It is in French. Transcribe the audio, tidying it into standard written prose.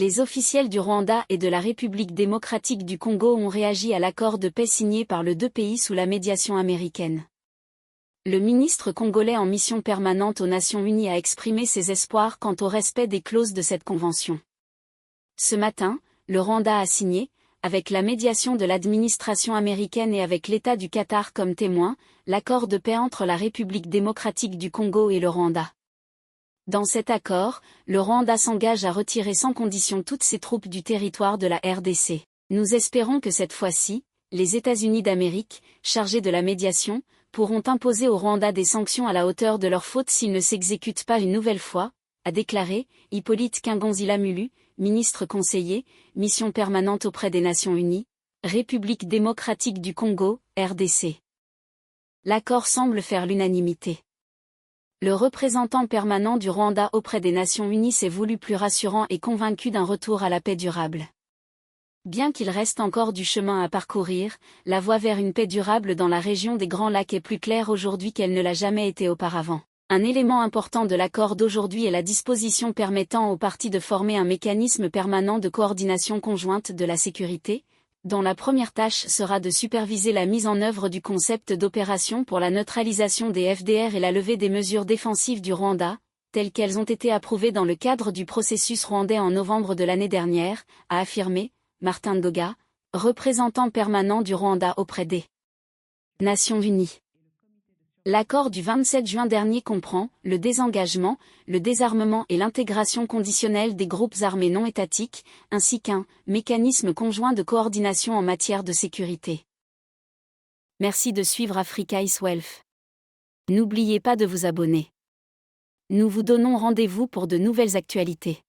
Les officiels du Rwanda et de la République démocratique du Congo ont réagi à l'accord de paix signé par les deux pays sous la médiation américaine. Le ministre congolais en mission permanente aux Nations Unies a exprimé ses espoirs quant au respect des clauses de cette convention. Ce matin, le Rwanda a signé, avec la médiation de l'administration américaine et avec l'État du Qatar comme témoin, l'accord de paix entre la République démocratique du Congo et le Rwanda. Dans cet accord, le Rwanda s'engage à retirer sans condition toutes ses troupes du territoire de la RDC. Nous espérons que cette fois-ci, les États-Unis d'Amérique, chargés de la médiation, pourront imposer au Rwanda des sanctions à la hauteur de leur faute s'ils ne s'exécutent pas une nouvelle fois, a déclaré Hippolyte Kingonzila Mulu, ministre conseiller, mission permanente auprès des Nations Unies, République démocratique du Congo, RDC. L'accord semble faire l'unanimité. Le représentant permanent du Rwanda auprès des Nations Unies s'est voulu plus rassurant et convaincu d'un retour à la paix durable. Bien qu'il reste encore du chemin à parcourir, la voie vers une paix durable dans la région des Grands Lacs est plus claire aujourd'hui qu'elle ne l'a jamais été auparavant. Un élément important de l'accord d'aujourd'hui est la disposition permettant aux parties de former un mécanisme permanent de coordination conjointe de la sécurité, dont la première tâche sera de superviser la mise en œuvre du concept d'opération pour la neutralisation des FDR et la levée des mesures défensives du Rwanda, telles qu'elles ont été approuvées dans le cadre du processus rwandais en novembre de l'année dernière, a affirmé Martin Ngoga, représentant permanent du Rwanda auprès des Nations Unies. L'accord du 27 juin dernier comprend le désengagement, le désarmement et l'intégration conditionnelle des groupes armés non étatiques, ainsi qu'un mécanisme conjoint de coordination en matière de sécurité. Merci de suivre Africa is Wealth. N'oubliez pas de vous abonner. Nous vous donnons rendez-vous pour de nouvelles actualités.